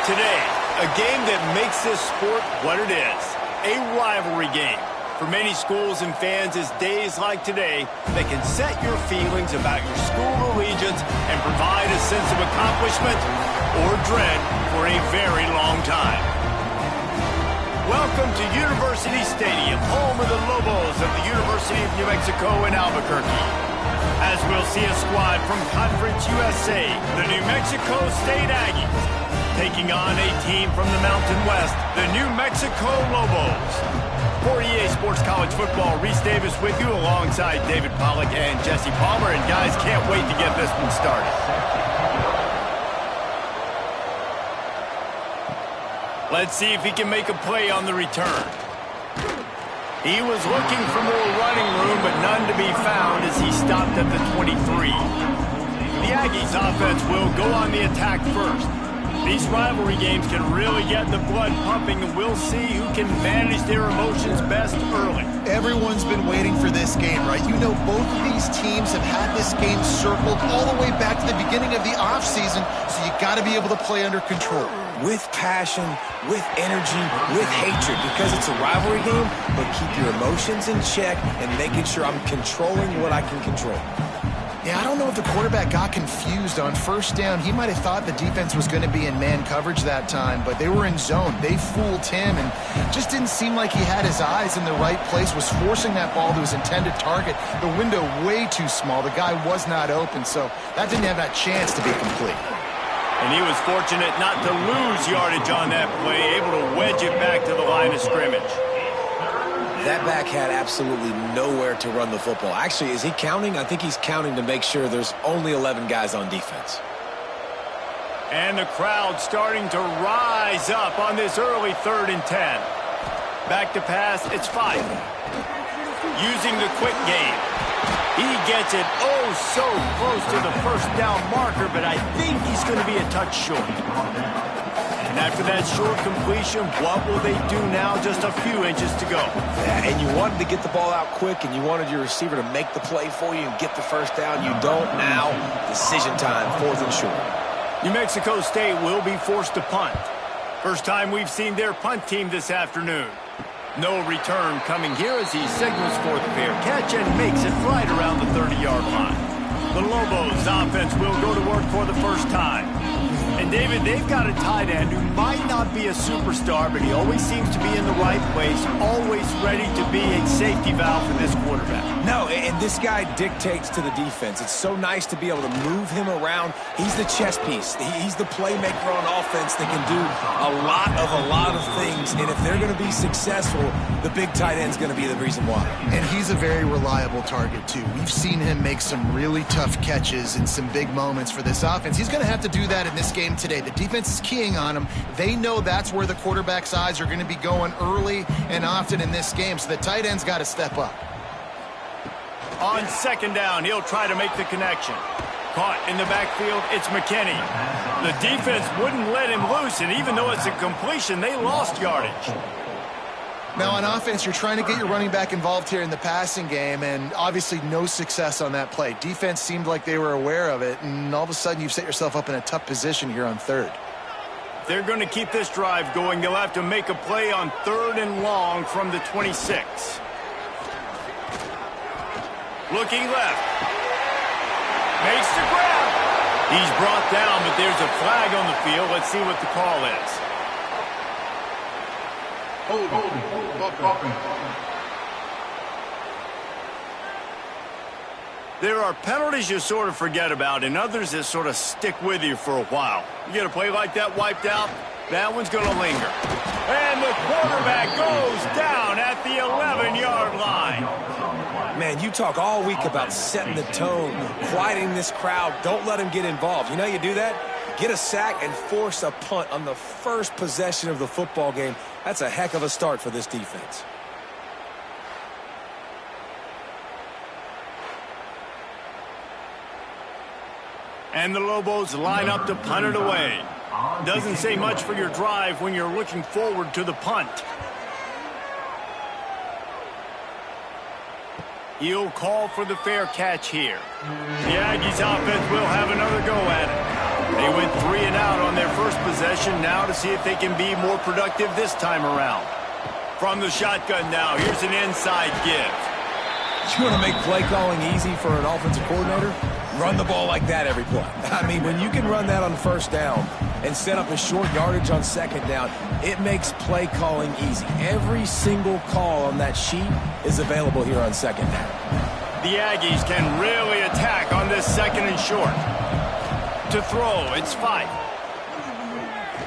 Today, a game that makes this sport what it is, a rivalry game. For many schools and fans, it's days like today that can set your feelings about your school allegiance and provide a sense of accomplishment or dread for a very long time. Welcome to University Stadium, home of the Lobos of the University of New Mexico in Albuquerque. As we'll see a squad from Conference USA, the New Mexico State Aggies, taking on a team from the Mountain West, the New Mexico Lobos. For EA Sports College Football, Reese Davis with you alongside David Pollack and Jesse Palmer. And guys, can't wait to get this one started. Let's see if he can make a play on the return. He was looking for more running room, but none to be found as he stopped at the 23. The Aggies offense will go on the attack first. These rivalry games can really get the blood pumping, and we'll see who can manage their emotions best early. Everyone's been waiting for this game, right? You know, both of these teams have had this game circled all the way back to the beginning of the offseason, so you got to be able to play under control. With passion, with energy, with hatred, because it's a rivalry game, but keep your emotions in check and making sure I'm controlling what I can control. Yeah, I don't know if the quarterback got confused on first down. He might have thought the defense was going to be in man coverage that time, but they were in zone. They fooled him and just didn't seem like he had his eyes in the right place, was forcing that ball to his intended target. The window way too small. The guy was not open, so that didn't have that chance to be complete. And he was fortunate not to lose yardage on that play, able to wedge it back to the line of scrimmage. That back had absolutely nowhere to run the football. Actually, is he counting? I think he's counting to make sure there's only 11 guys on defense. And the crowd starting to rise up on this early 3rd and 10. Back to pass, it's 5. Using the quick game. He gets it oh so close to the first down marker, but I think he's going to be a touch short. And after that short completion, what will they do now? Just a few inches to go. Yeah, and you wanted to get the ball out quick, and you wanted your receiver to make the play for you and get the first down. You don't now. Decision time, 4th and short. New Mexico State will be forced to punt. First time we've seen their punt team this afternoon. No return coming here as he signals for the fair catch and makes it right around the 30-yard line. The Lobos offense will go to work for the first time. And, David, they've got a tight end who might not be a superstar, but he always seems to be in the right place, always ready to be a safety valve for this quarterback. No, and this guy dictates to the defense. It's so nice to be able to move him around. He's the chess piece. He's the playmaker on offense that can do a lot of things. And if they're going to be successful, the big tight end's going to be the reason why. And he's a very reliable target, too. We've seen him make some really tough catches in some big moments for this offense. He's going to have to do that in this game today. The defense is keying on him. They know that's where the quarterback's eyes are going to be going early and often in this game, so the tight end's got to step up. On 2nd down, he'll try to make the connection. Caught in the backfield, it's McKinney. The defense wouldn't let him loose, and even though it's a completion, they lost yardage. Now, on offense, you're trying to get your running back involved here in the passing game, and obviously no success on that play. Defense seemed like they were aware of it, and all of a sudden you've set yourself up in a tough position here on 3rd. If they're going to keep this drive going, they'll have to make a play on 3rd and long from the 26. Looking left. Makes the grab. He's brought down, but there's a flag on the field. Let's see what the call is. There are penalties you sort of forget about and others that sort of stick with you for a while. You get a play like that wiped out, that one's going to linger. And the quarterback goes down at the 11-yard line. Man, you talk all week about setting the tone, quieting this crowd. Don't let them get involved. You know how you do that? Get a sack and force a punt on the first possession of the football game. That's a heck of a start for this defense. And the Lobos line up to punt it away. Doesn't say much for your drive when you're looking forward to the punt. He'll call for the fair catch here. The Aggies offense will have another go at it. They went 3 and out on their first possession, now to see if they can be more productive this time around. From the shotgun now, here's an inside give. You want to make play calling easy for an offensive coordinator? Run the ball like that every play. I mean, when you can run that on first down and set up a short yardage on second down, it makes play calling easy. Every single call on that sheet is available here on second down. The Aggies can really attack on this second and short. To throw, it's 5.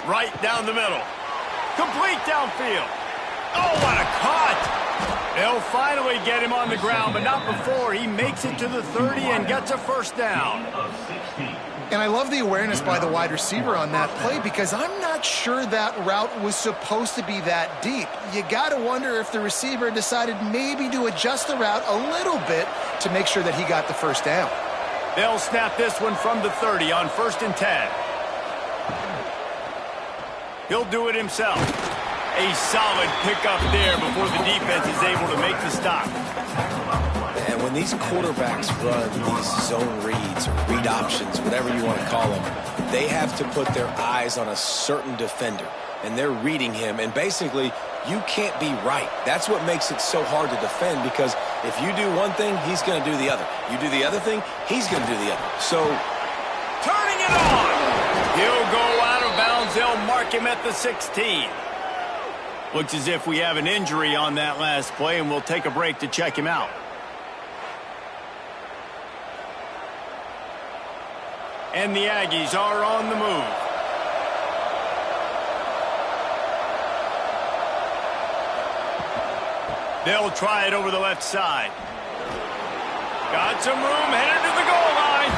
Right down the middle. Complete downfield. Oh, what a cut! They'll finally get him on the ground, but not before he makes it to the 30 and gets a first down. And I love the awareness by the wide receiver on that play because I'm not sure that route was supposed to be that deep. You got to wonder if the receiver decided maybe to adjust the route a little bit to make sure that he got the first down. They'll snap this one from the 30 on 1st and 10. He'll do it himself. A solid pickup there before the defense is able to make the stop. And when these quarterbacks run these zone reads or read options, whatever you want to call them, they have to put their eyes on a certain defender. And they're reading him. And basically, you can't be right. That's what makes it so hard to defend, because if you do one thing, he's going to do the other. You do the other thing, he's going to do the other. So, turning it on! He'll go out of bounds. They'll mark him at the 16. Looks as if we have an injury on that last play, and we'll take a break to check him out. And the Aggies are on the move. They'll try it over the left side. Got some room, headed to the goal line.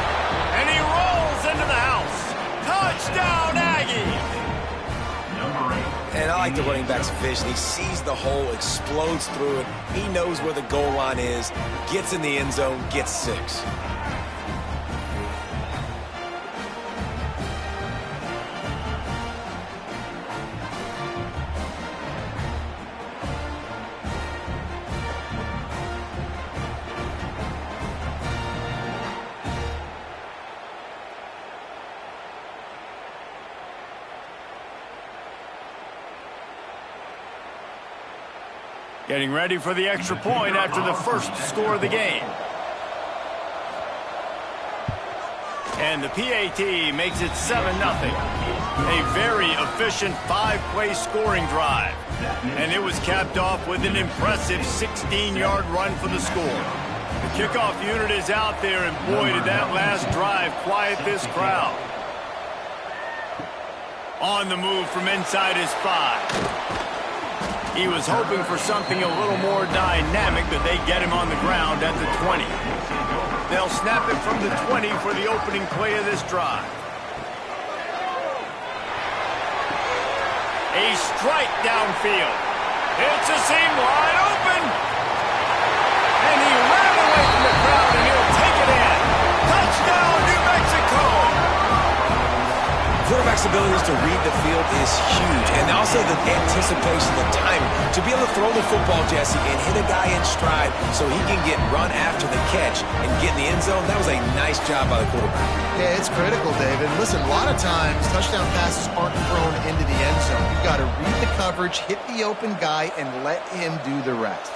And he rolls into the house. Touchdown, Aggies! and I like the running back's vision. He sees the hole, explodes through it. He knows where the goal line is, gets in the end zone, gets 6. Getting ready for the extra point after the first score of the game. And the PAT makes it 7-0. A very efficient 5-play scoring drive. And it was capped off with an impressive 16-yard run for the score. The kickoff unit is out there, and boy, did that last drive quiet this crowd. On the move from inside his 5. He was hoping for something a little more dynamic, but they get him on the ground at the 20. They'll snap it from the 20 for the opening play of this drive. A strike downfield. It's a seam wide open. And he ran away from the crowd, and he'll take it in. Touchdown, New Mexico! Quarterback's abilities to read the field is huge, and also the anticipation, the timing. To be able to throw the football, Jesse, and hit a guy in stride so he can get run after the catch and get in the end zone, that was a nice job by the quarterback. Yeah, it's critical, David. Listen, a lot of times touchdown passes aren't thrown into the end zone. You've got to read the coverage, hit the open guy, and let him do the rest.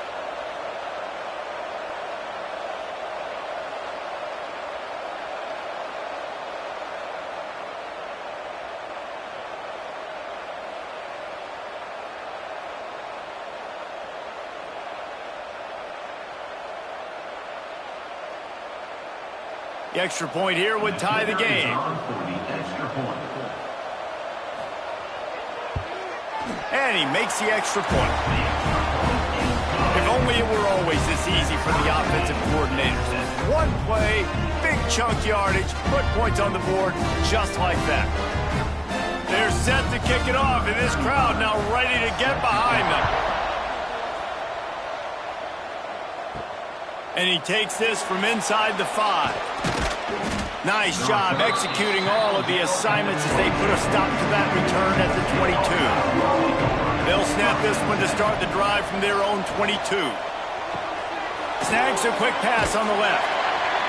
The extra point here would tie the game. And he makes the extra point. If only it were always this easy for the offensive coordinators. One play, big chunk yardage, put points on the board just like that. They're set to kick it off, and this crowd now ready to get behind them. And he takes this from inside the 5. Nice job executing all of the assignments as they put a stop to that return at the 22. They'll snap this one to start the drive from their own 22. Snags a quick pass on the left.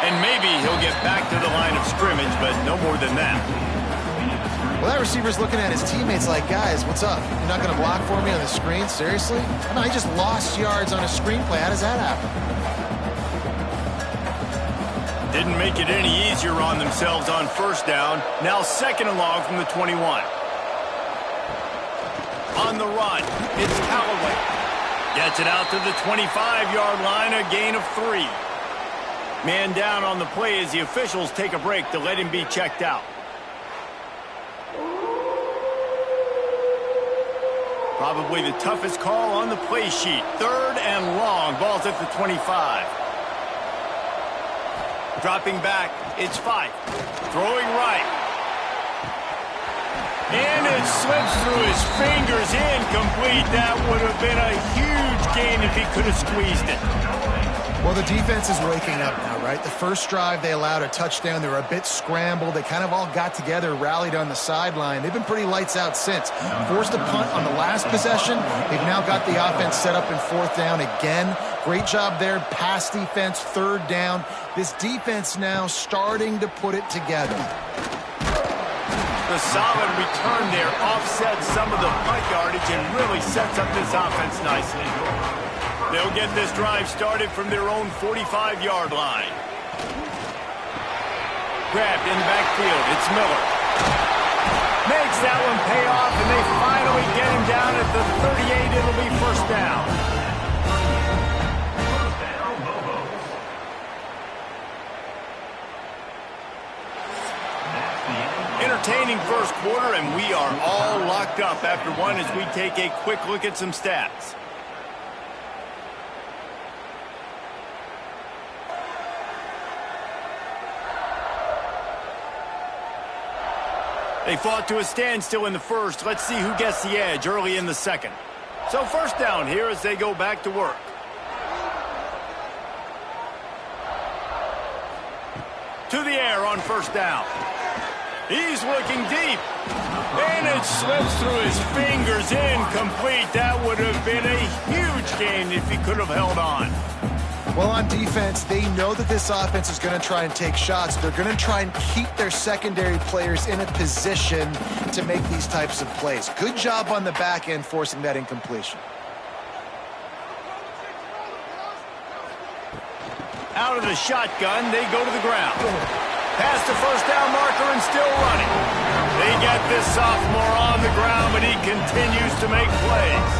And maybe he'll get back to the line of scrimmage, but no more than that. Well, that receiver's looking at his teammates like, guys, what's up? You're not going to block for me on the screen? Seriously? I mean, I just lost yards on a screenplay. How does that happen? Didn't make it any easier on themselves on first down. Now second and long from the 21. On the run, it's Callaway. Gets it out to the 25-yard line, a gain of 3. Man down on the play as the officials take a break to let him be checked out. Probably the toughest call on the play sheet. Third and long. Ball's at the 25. Dropping back. It's 5. Throwing right. And it slips through his fingers. Incomplete. That would have been a huge gain if he could have squeezed it. Well, the defense is waking up now, right? The first drive, they allowed a touchdown. They were a bit scrambled. They kind of all got together, rallied on the sideline. They've been pretty lights out since. Forced a punt on the last possession. They've now got the offense set up in fourth down again. Great job there. Pass defense, third down. This defense now starting to put it together. The solid return there offsets some of the punt yardage and really sets up this offense nicely. They'll get this drive started from their own 45-yard line. Grabbed in the backfield. It's Miller. Makes that one pay off, and they finally get him down at the 38. It'll be first down. Entertaining first quarter, and we are all locked up after one as we take a quick look at some stats. They fought to a standstill in the first. Let's see who gets the edge early in the second. So first down here as they go back to work. To the air on first down. He's looking deep. And it slips through his fingers. Incomplete. That would have been a huge gain if he could have held on. Well, on defense, they know that this offense is going to try and take shots. They're going to try and keep their secondary players in a position to make these types of plays. Good job on the back end forcing that incompletion. Out of the shotgun, they go to the ground. Past the first down marker and still running. They get this sophomore on the ground, but he continues to make plays.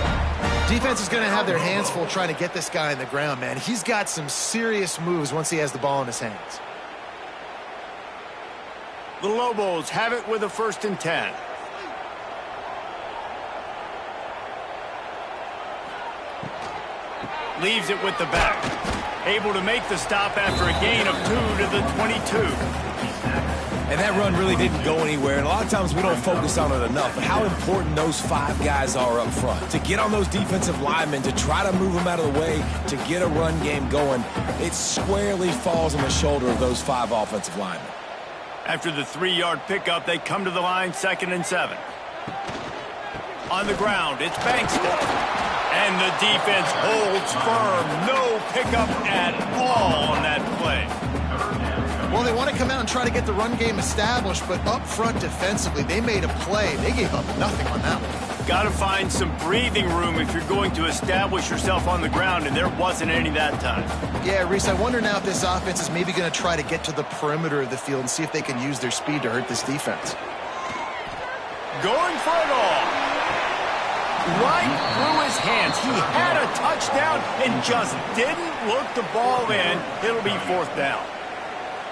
Defense is going to have their hands full trying to get this guy on the ground, man. He's got some serious moves once he has the ball in his hands. The Lobos have it with a 1st and 10. Leaves it with the back. Able to make the stop after a gain of 2 to the 22. And that run really didn't go anywhere, and a lot of times we don't focus on it enough, but how important those 5 guys are up front. To get on those defensive linemen, to try to move them out of the way, to get a run game going, it squarely falls on the shoulder of those 5 offensive linemen. After the 3-yard pickup, they come to the line, 2nd and 7. On the ground, it's Bankston. And the defense holds firm. No pickup at all on that play. Well, they want to come out and try to get the run game established, but up front defensively, they made a play. They gave up nothing on that one. Got to find some breathing room if you're going to establish yourself on the ground, and there wasn't any that time. Yeah, Reese, I wonder now if this offense is maybe going to try to get to the perimeter of the field and see if they can use their speed to hurt this defense. Going for it all. Right through his hands. He had a touchdown and just didn't look the ball in. It'll be 4th down.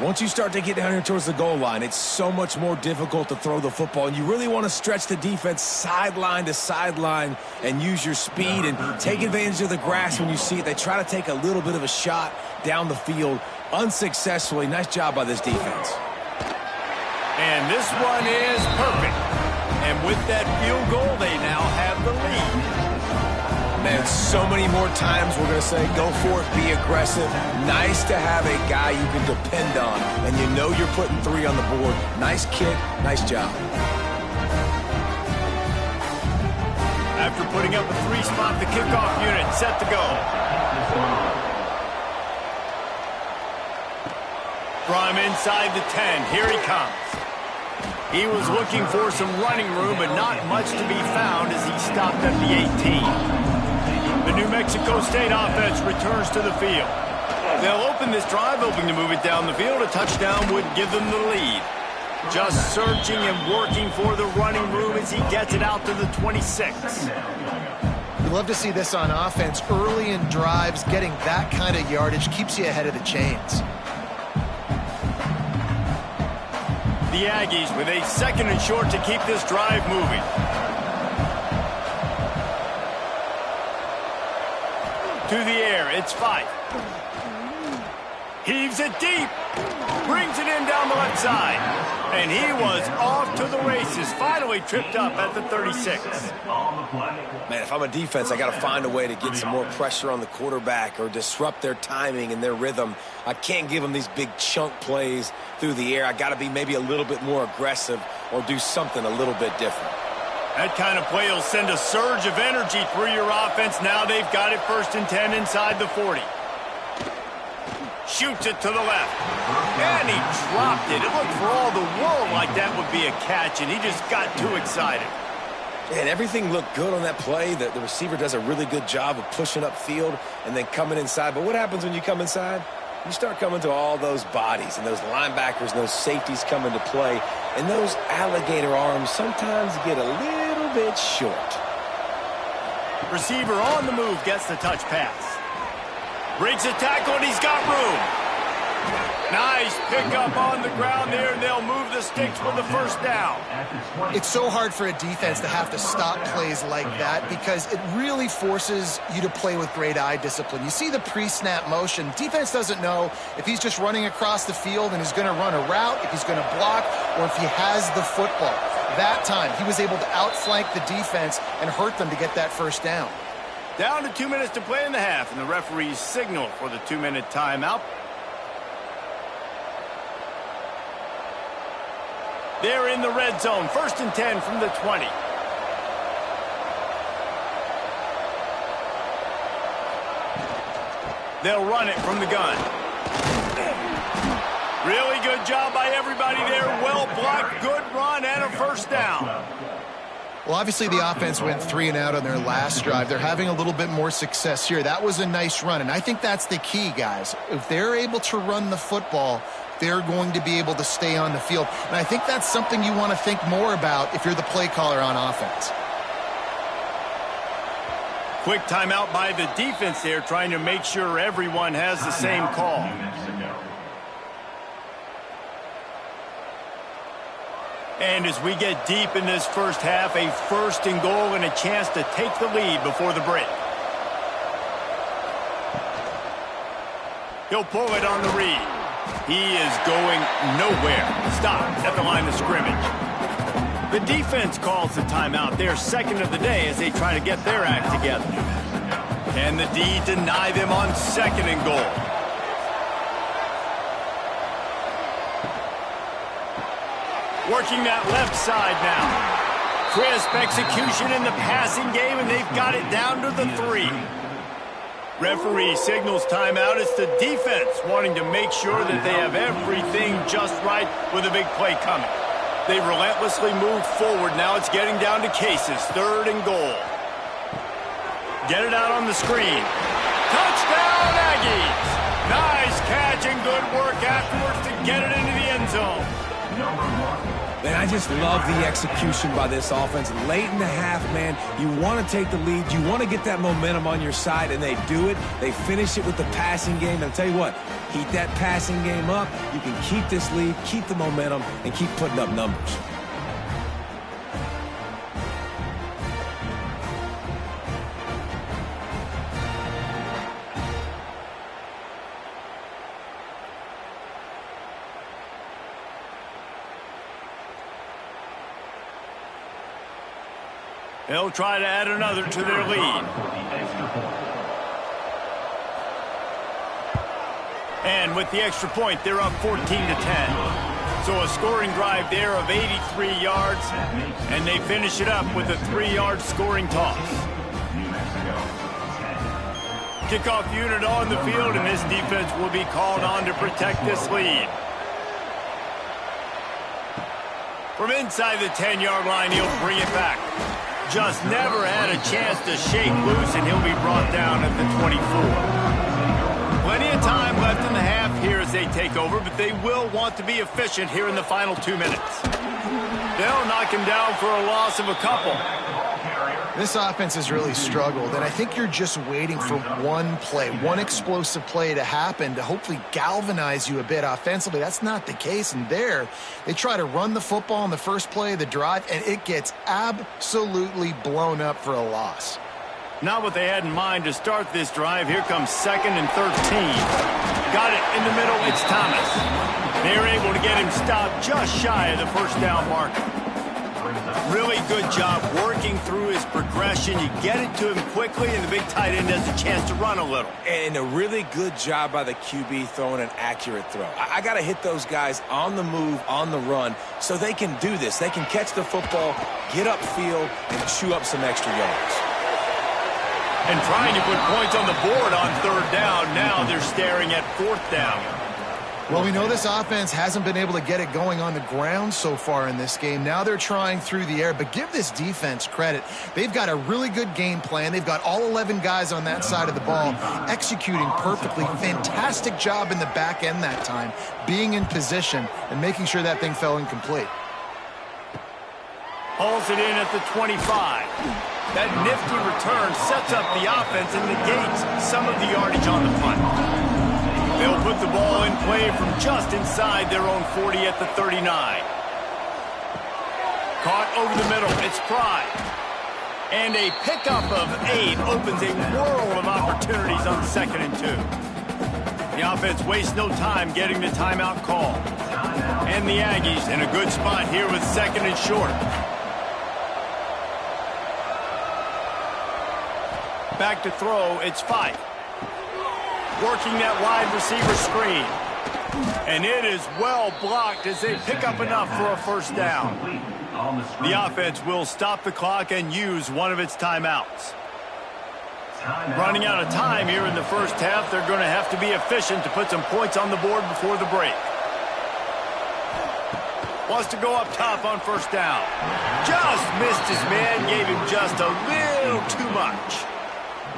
Once you start to get down here towards the goal line, it's so much more difficult to throw the football. And you really want to stretch the defense sideline to sideline and use your speed and take advantage of the grass when you see it. They try to take a little bit of a shot down the field unsuccessfully. Nice job by this defense. And this one is perfect. And with that field goal, they now have the lead. Man, so many more times we're going to say, go for it, be aggressive. Nice to have a guy you can depend on, and you know you're putting 3 on the board. Nice kick, nice job. After putting up a 3-spot, the kickoff unit set to go. From inside the 10, here he comes. He was looking for some running room, but not much to be found as he stopped at the 18. The New Mexico State offense returns to the field. They'll open this drive, hoping to move it down the field. A touchdown would give them the lead. Just searching and working for the running room as he gets it out to the 26. You love to see this on offense. Early in drives, getting that kind of yardage keeps you ahead of the chains. The Aggies with a 2nd and short to keep this drive moving. To the air, it's Fife. Heaves it deep. Brings it in down the left side. And he was off to the races. Finally tripped up at the 36. Man, if I'm a defense, I got to find a way to get some more pressure on the quarterback or disrupt their timing and their rhythm. I can't give them these big chunk plays through the air. I got to be maybe a little bit more aggressive or do something a little bit different. That kind of play will send a surge of energy through your offense. Now they've got it 1st and 10 inside the 40. Shoots it to the left. And he dropped it. It looked for all the world like that would be a catch, and he just got too excited. And everything looked good on that play. The receiver does a really good job of pushing upfield and then coming inside. But what happens when you come inside? You start coming to all those bodies and those linebackers and those safeties come into play. And those alligator arms sometimes get a little bit short. Receiver on the move gets the touch pass. Breaks a tackle, and he's got room. Nice pickup on the ground there, and they'll move the sticks with the 1st down. It's so hard for a defense to have to stop plays like that because it really forces you to play with great eye discipline. You see the pre-snap motion. Defense doesn't know if he's just running across the field and is going to run a route, if he's going to block, or if he has the football. That time, he was able to outflank the defense and hurt them to get that 1st down. Down to 2 minutes to play in the half, and the referees signal for the 2-minute timeout. They're in the red zone, 1st and 10 from the 20. They'll run it from the gun. Really good job by everybody there. Well blocked, good run, and a 1st down. Well, obviously the offense went 3 and out on their last drive. They're having a little bit more success here. That was a nice run, and I think that's the key, guys. If they're able to run the football, they're going to be able to stay on the field. And I think that's something you want to think more about if you're the play caller on offense. Quick timeout by the defense there, trying to make sure everyone has the same call. And as we get deep in this 1st half, a 1st and goal and a chance to take the lead before the break. He'll pull it on the read. He is going nowhere. Stopped at the line of scrimmage. The defense calls the timeout. Their 2nd of the day as they try to get their act together. And the D deny them on 2nd and goal. Working that left side now. Crisp execution in the passing game, and they've got it down to the 3. Referee signals timeout. It's the defense wanting to make sure that they have everything just right with a big play coming. They relentlessly moved forward. Now it's getting down to cases. 3rd and goal. Get it out on the screen. Touchdown, Aggies! Nice catch and good work afterwards to get it into the end zone. Man, I just love the execution by this offense. Late in the half, man, you want to take the lead. You want to get that momentum on your side, and they do it. They finish it with the passing game. And I'll tell you what, heat that passing game up. You can keep this lead, keep the momentum, and keep putting up numbers. They'll try to add another to their lead. And with the extra point, they're up 14-10. So a scoring drive there of 83 yards, and they finish it up with a 3-yard scoring toss. Kickoff unit on the field, and this defense will be called on to protect this lead. From inside the 10-yard line, he'll bring it back. Just never had a chance to shake loose, and he'll be brought down at the 24. Plenty of time left in the half here as they take over, but they will want to be efficient here in the final 2 minutes. They'll knock him down for a loss of a couple. This offense has really struggled, and I think you're just waiting for one play, one explosive play to happen to hopefully galvanize you a bit offensively. That's not the case, and there they try to run the football on the first play of the drive, and it gets absolutely blown up for a loss. Not what they had in mind to start this drive. Here comes 2nd and 13. Got it in the middle. It's Thomas. They're able to get him stopped just shy of the first down marker. Really good job working through his progression. You get it to him quickly, and the big tight end has a chance to run a little. And a really good job by the QB throwing an accurate throw. I got to hit those guys on the move, on the run, so they can do this. They can catch the football, get upfield, and chew up some extra yards. And trying to put points on the board on 3rd down. Now they're staring at 4th down. Well, we know this offense hasn't been able to get it going on the ground so far in this game. Now they're trying through the air, but give this defense credit. They've got a really good game plan. They've got all 11 guys on that side of the ball executing perfectly. Fantastic job in the back end that time, being in position and making sure that thing fell incomplete. Hauls it in at the 25. That nifty return sets up the offense and negates some of the yardage on the punt. They'll put the ball in play from just inside their own 40 at the 39. Caught over the middle. It's Pride. And a pickup of 8 opens a world of opportunities on 2nd and 2. The offense wastes no time getting the timeout call. And the Aggies in a good spot here with 2nd and short. Back to throw. It's Fife. Working that wide receiver screen. And it is well blocked as they pick up enough for a first down. The offense will stop the clock and use one of its timeouts. Running out of time here in the first half, they're going to have to be efficient to put some points on the board before the break. Wants to go up top on first down. Just missed his man, gave him just a little too much.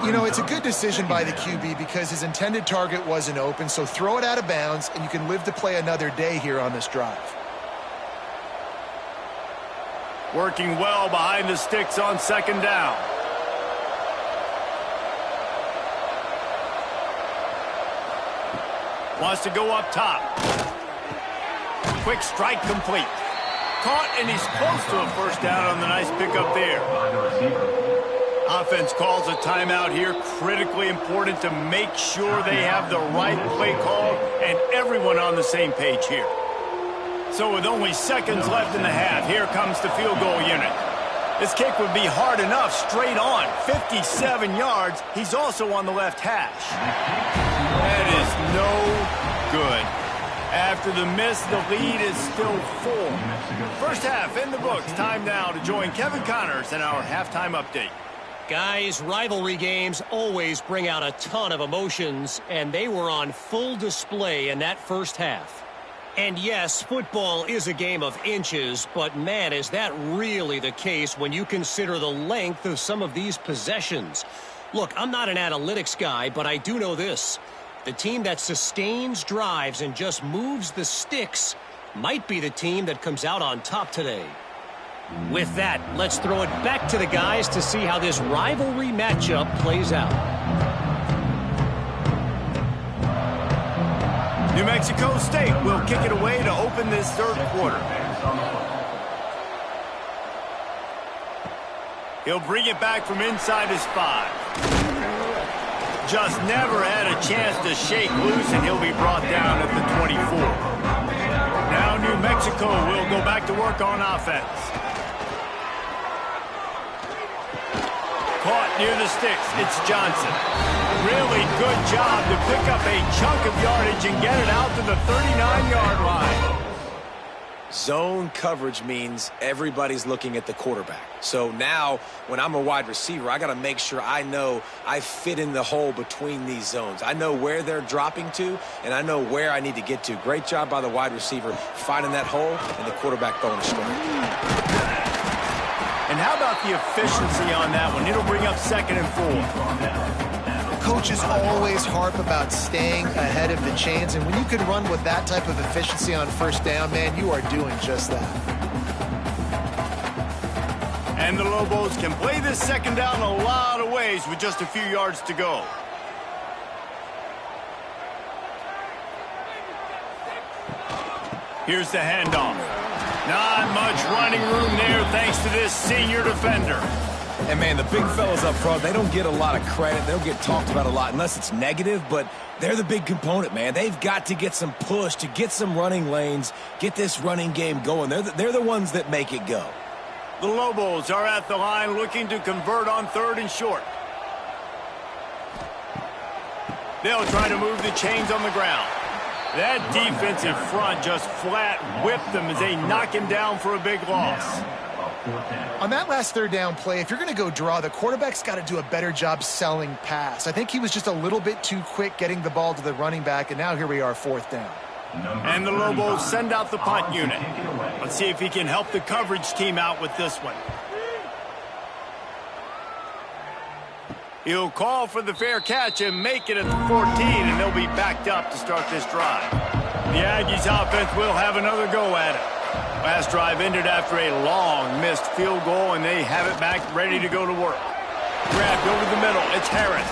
You know, it's a good decision by the QB because his intended target wasn't open, so throw it out of bounds, and you can live to play another day here on this drive. Working well behind the sticks on 2nd down. Wants to go up top. Quick strike complete. Caught, and he's close to a first down on the nice pickup there. Offense calls a timeout here. Critically important to make sure they have the right play call and everyone on the same page here. So with only seconds left in the half, here comes the field goal unit. This kick would be hard enough straight on. 57 yards. He's also on the left hash. That is no good. After the miss, the lead is still 4. First half in the books. Time now to join Kevin Connors in our halftime update. Guys, rivalry games always bring out a ton of emotions, and they were on full display in that first half. And yes, football is a game of inches, but man, is that really the case when you consider the length of some of these possessions. Look, I'm not an analytics guy, but I do know this. The team that sustains drives and just moves the sticks might be the team that comes out on top today. With that, let's throw it back to the guys to see how this rivalry matchup plays out. New Mexico State will kick it away to open this 3rd quarter. He'll bring it back from inside his 5. Just never had a chance to shake loose, and he'll be brought down at the 24. Now New Mexico will go back to work on offense. Caught near the sticks. It's Johnson. Really good job to pick up a chunk of yardage and get it out to the 39-yard line. Zone coverage means everybody's looking at the quarterback. So now when I'm a wide receiver, I got to make sure I know I fit in the hole between these zones. I know where they're dropping to, and I know where I need to get to. Great job by the wide receiver finding that hole and the quarterback throwing a strike. And how about the efficiency on that one? It'll bring up 2nd and 4. Coaches always harp about staying ahead of the chains, and when you can run with that type of efficiency on 1st down, man, you are doing just that. And the Lobos can play this 2nd down a lot of ways with just a few yards to go. Here's the handoff. Not much running room there thanks to this senior defender. And, man, the big fellas up front, they don't get a lot of credit. They don't get talked about a lot unless it's negative, but they're the big component, man. They've got to get some push, to get some running lanes, get this running game going. They're the ones that make it go. The Lobos are at the line looking to convert on 3rd and short. They'll try to move the chains on the ground. That defensive front just flat whipped them as they knock him down for a big loss. On that last 3rd down play, if you're going to go draw, the quarterback's got to do a better job selling pass. I think he was just a little bit too quick getting the ball to the running back, and now here we are, 4th down. And the Lobos send out the punt unit. Let's see if he can help the coverage team out with this one. He'll call for the fair catch and make it at the 14, and they'll be backed up to start this drive. The Aggies offense will have another go at it. Last drive ended after a long missed field goal, and they have it back ready to go to work. Grabbed over the middle. It's Harris.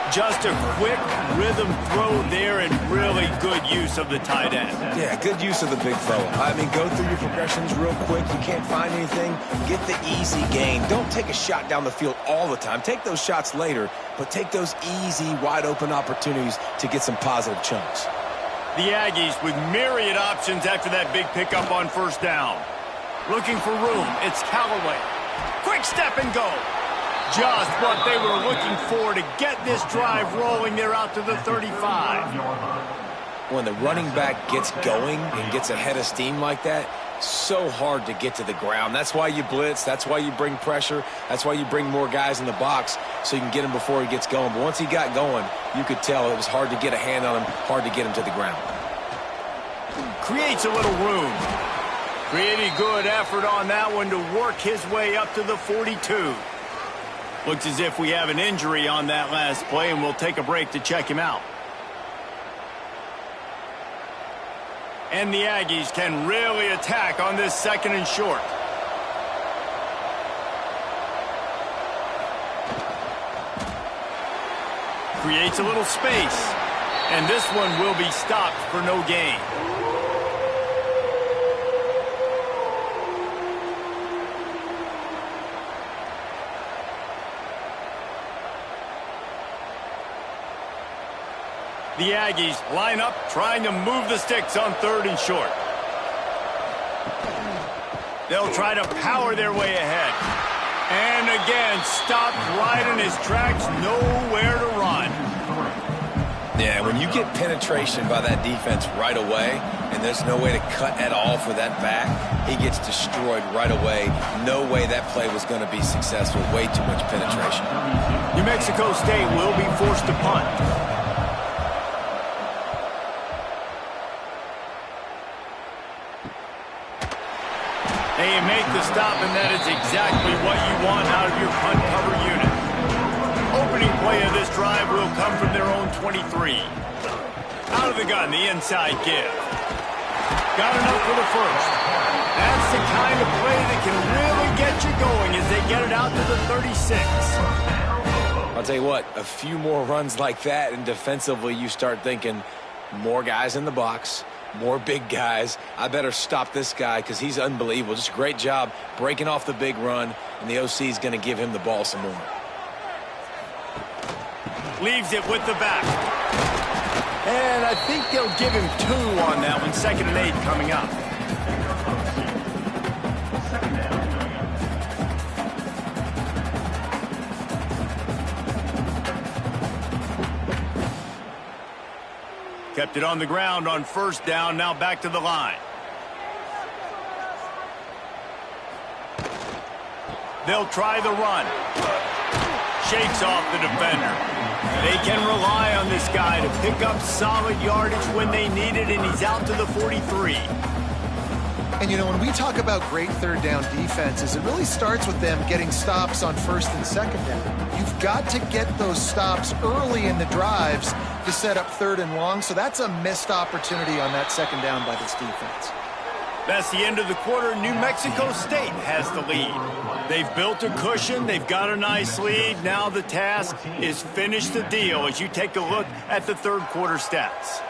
Just a quick rhythm throw there and really good use of the tight end. Yeah, good use of the big fella. I mean, go through your progressions real quick. You can't find anything. Get the easy gain. Don't take a shot down the field all the time. Take those shots later, but take those easy, wide-open opportunities to get some positive chunks. The Aggies with myriad options after that big pickup on 1st down. Looking for room. It's Callaway. Quick step and go. Just what they were looking for to get this drive rolling. They're out to the 35. When the running back gets going and gets ahead of steam like that, so hard to get to the ground. That's why you blitz. That's why you bring pressure. That's why you bring more guys in the box so you can get him before he gets going. But once he got going, you could tell it was hard to get a hand on him, hard to get him to the ground. Creates a little room. Pretty good effort on that one to work his way up to the 42. Looks as if we have an injury on that last play, and we'll take a break to check him out. And the Aggies can really attack on this 2nd and short. Creates a little space. And this one will be stopped for no gain. The Aggies line up, trying to move the sticks on 3rd and short. They'll try to power their way ahead. And again, stopped right in his tracks, nowhere to run. Yeah, when you get penetration by that defense right away, and there's no way to cut at all for that back, he gets destroyed right away. No way that play was going to be successful. Way too much penetration. New Mexico State will be forced to punt. They make the stop, and that is exactly what you want out of your punt cover unit. Opening play of this drive will come from their own 23. Out of the gun, the inside give. Got enough for the first. That's the kind of play that can really get you going as they get it out to the 36. I'll tell you what, a few more runs like that, and defensively you start thinking more guys in the box, more big guys. I better stop this guy because he's unbelievable. Just a great job breaking off the big run, and the OC is going to give him the ball some more. Leaves it with the back. And I think they'll give him 2 on that one. 2nd and 8 coming up. Kept it on the ground on 1st down. Now back to the line. They'll try the run. Shakes off the defender. They can rely on this guy to pick up solid yardage when they need it, and he's out to the 43. And, you know, when we talk about great third down defenses, it really starts with them getting stops on first and second down. You've got to get those stops early in the drives to set up third and long, so that's a missed opportunity on that second down by this defense. That's the end of the quarter. New Mexico State has the lead. They've built a cushion. They've got a nice lead. Now the task is finish the deal as you take a look at the third quarter stats.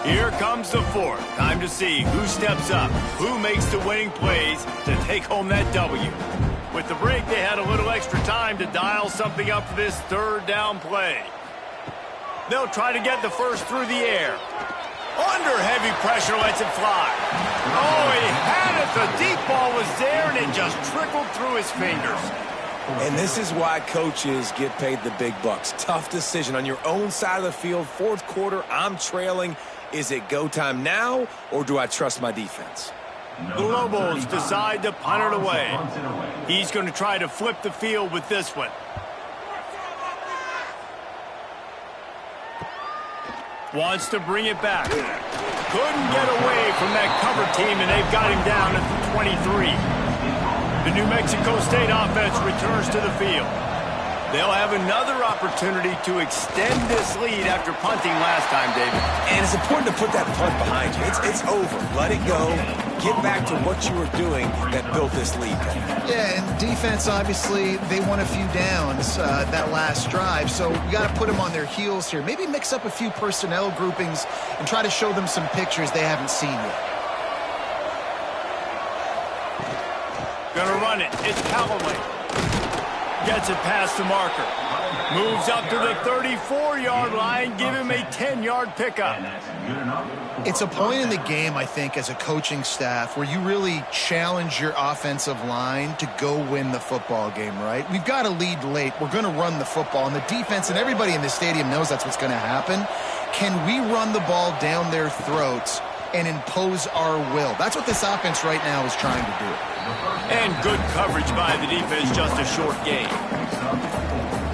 Here comes the fourth. Time to see who steps up, who makes the winning plays to take home that W. With the break, they had a little extra time to dial something up for this third down play. They'll try to get the first through the air. Under heavy pressure, lets it fly. Oh, he had it. The deep ball was there, and it just trickled through his fingers. And this is why coaches get paid the big bucks. Tough decision on your own side of the field. Fourth quarter, I'm trailing. Is it go time now, or do I trust my defense? The Lobos decide to punt it away. He's going to try to flip the field with this one. Wants to bring it back. Couldn't get away from that cover team, and they've got him down at the 23. The New Mexico State offense returns to the field. They'll have another opportunity to extend this lead after punting last time, David. And it's important to put that punt behind you. It's over. Let it go. Get back to what you were doing that built this lead. Yeah, and defense, obviously, they won a few downs that last drive, so we got to put them on their heels here. Maybe mix up a few personnel groupings and try to show them some pictures they haven't seen yet. Gonna run it. It's Callaway. Gets it past the marker. Moves up to the 34-yard line. Give him a 10-yard pickup. It's a point in the game, I think, as a coaching staff where you really challenge your offensive line to go win the football game, right? We've got to lead late. We're going to run the football. And the defense and everybody in the stadium knows that's what's going to happen. Can we run the ball down their throats and impose our will? That's what this offense right now is trying to do. And good coverage by the defense, just a short gain.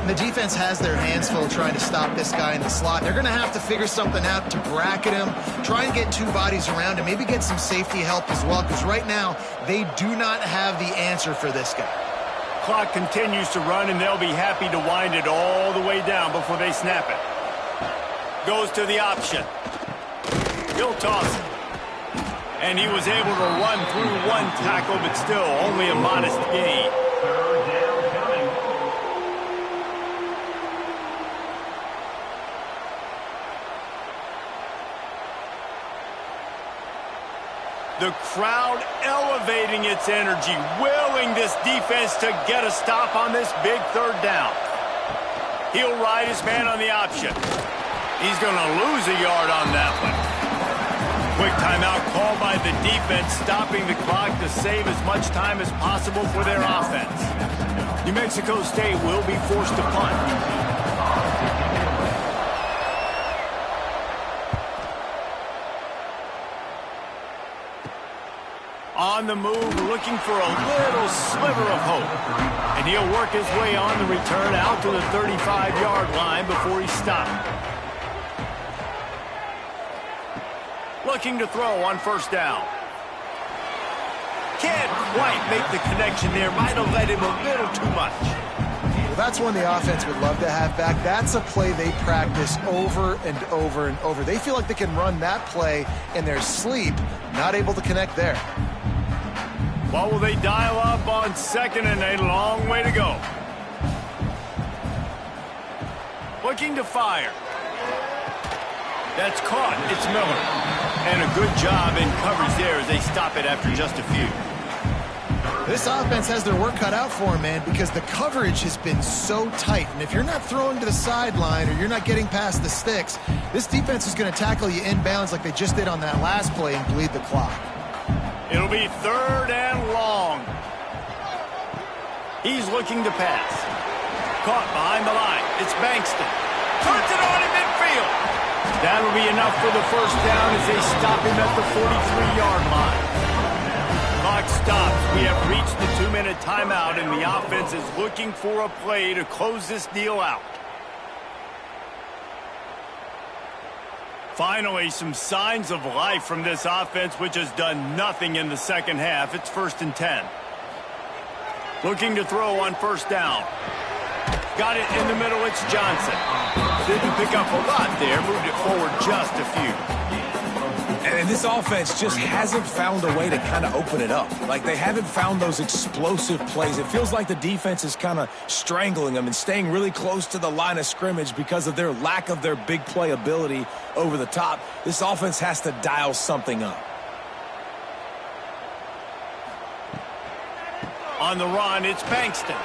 The defense has their hands full trying to stop this guy in the slot. They're going to have to figure something out to bracket him, try and get two bodies around him, maybe get some safety help as well, because right now they do not have the answer for this guy. Clock continues to run, and they'll be happy to wind it all the way down before they snap it. Goes to the option. He'll toss it. And he was able to run through one tackle, but still only a modest gain. The crowd elevating its energy, willing this defense to get a stop on this big third down. He'll ride his man on the option. He's going to lose a yard on that one. Quick timeout called by the defense, stopping the clock to save as much time as possible for their offense. New Mexico State will be forced to punt. On the move, looking for a little sliver of hope. And he'll work his way on the return out to the 35-yard line before he's stopped. Looking to throw on first down. Can't quite make the connection there. Might have let him a little too much. Well, that's one the offense would love to have back. That's a play they practice over and over and over. They feel like they can run that play in their sleep. Not able to connect there. What will they dial up on second, and a long way to go. Looking to fire. That's caught. It's Miller. And a good job in coverage there as they stop it after just a few. This offense has their work cut out for them, man, because the coverage has been so tight. And if you're not throwing to the sideline or you're not getting past the sticks, this defense is going to tackle you inbounds like they just did on that last play and bleed the clock. It'll be third and long. He's looking to pass. Caught behind the line. It's Bankston. Turns it on in midfield. That'll be enough for the first down as they stop him at the 43-yard line. clock stops. We have reached the 2-minute timeout, and the offense is looking for a play to close this deal out. Finally, some signs of life from this offense, which has done nothing in the second half. It's 1st and 10. Looking to throw on 1st down. Got it in the middle, it's Johnson. Didn't pick up a lot there, moved it forward just a few. And this offense just hasn't found a way to kind of open it up. Like, they haven't found those explosive plays. It feels like the defense is kind of strangling them and staying really close to the line of scrimmage because of their lack of their big play ability over the top. This offense has to dial something up. On the run, it's Bankston.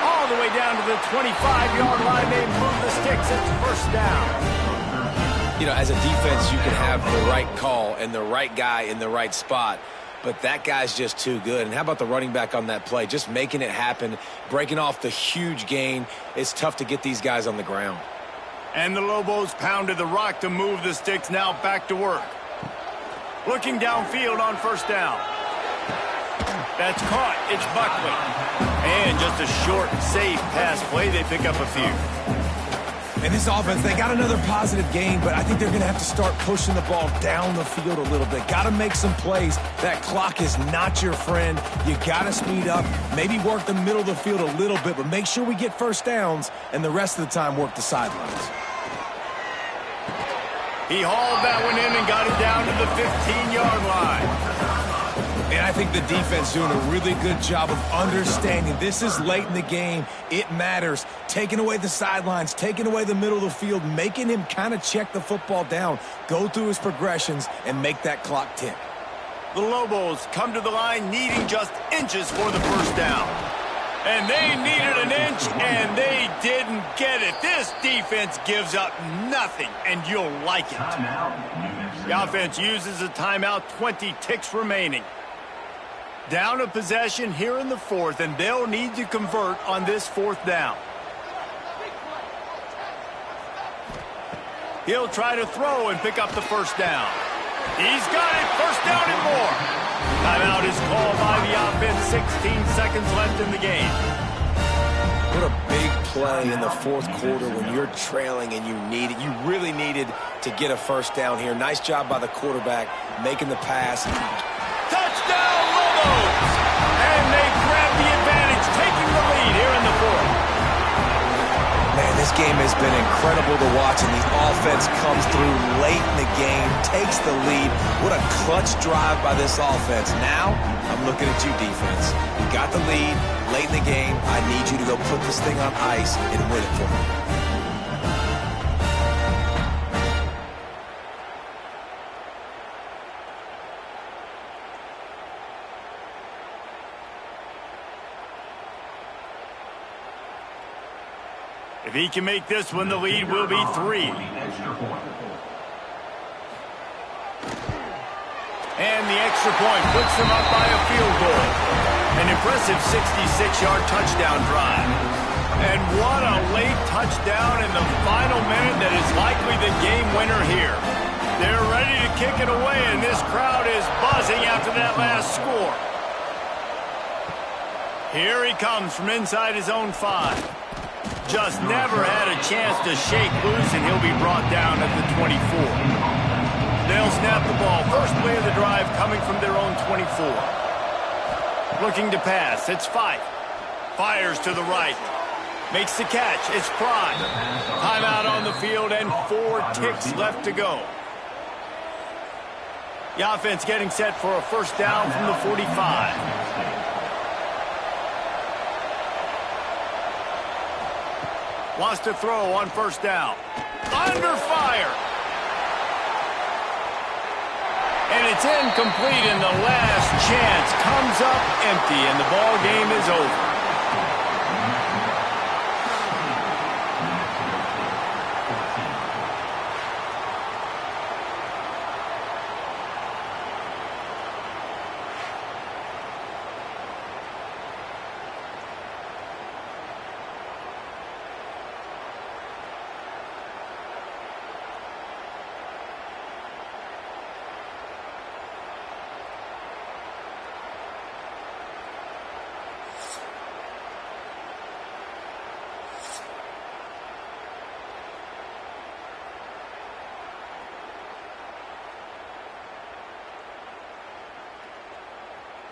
All the way down to the 25-yard line. They move the sticks. It's 1st down. You know, as a defense, you can have the right call and the right guy in the right spot, but that guy's just too good. And how about the running back on that play? Just making it happen, breaking off the huge gain. It's tough to get these guys on the ground. And the Lobos pounded the rock to move the sticks. Now back to work. Looking downfield on 1st down. That's caught. It's Buckley. And just a short, safe pass play. They pick up a few. And this offense, they got another positive gain, but I think they're going to have to start pushing the ball down the field a little bit. Got to make some plays. That clock is not your friend. You got to speed up, maybe work the middle of the field a little bit, but make sure we get 1st downs and the rest of the time work the sidelines. He hauled that one in and got it down to the 15-yard line. And I think the defense doing a really good job of understanding this is late in the game. It matters. Taking away the sidelines, taking away the middle of the field, making him kind of check the football down, go through his progressions, and make that clock tick. The Lobos come to the line needing just inches for the 1st down. And they needed an inch, and they didn't get it. This defense gives up nothing, and you'll like it. The offense uses a timeout, 20 ticks remaining. Down a possession here in the 4th, and they'll need to convert on this 4th down. He'll try to throw and pick up the 1st down. He's got it, 1st down and more. Timeout is called by the offense, 16 seconds left in the game. What a big play in the 4th quarter when you're trailing and you really needed to get a 1st down here. Nice job by the quarterback making the pass. Touchdown, Lobos! And they grab the advantage, taking the lead here in the 4th. Man, this game has been incredible to watch, and the offense comes through late in the game, takes the lead. What a clutch drive by this offense. Now, I'm looking at you, defense. You got the lead late in the game. I need you to go put this thing on ice and win it for me. If he can make this one, the lead will be 3. And the extra point puts them up by a field goal. An impressive 66-yard touchdown drive. And what a late touchdown in the final minute that is likely the game winner here. They're ready to kick it away, and this crowd is buzzing after that last score. Here he comes from inside his own 5. Just never had a chance to shake loose, and he'll be brought down at the 24. They'll snap the ball. First play of the drive coming from their own 24. Looking to pass. It's Fife. Fires to the right. Makes the catch. It's Prime. Timeout on the field and 4 ticks left to go. The offense getting set for a 1st down from the 45. Wants to throw on 1st down. Under fire. And it's incomplete, and the last chance comes up empty, and the ball game is over.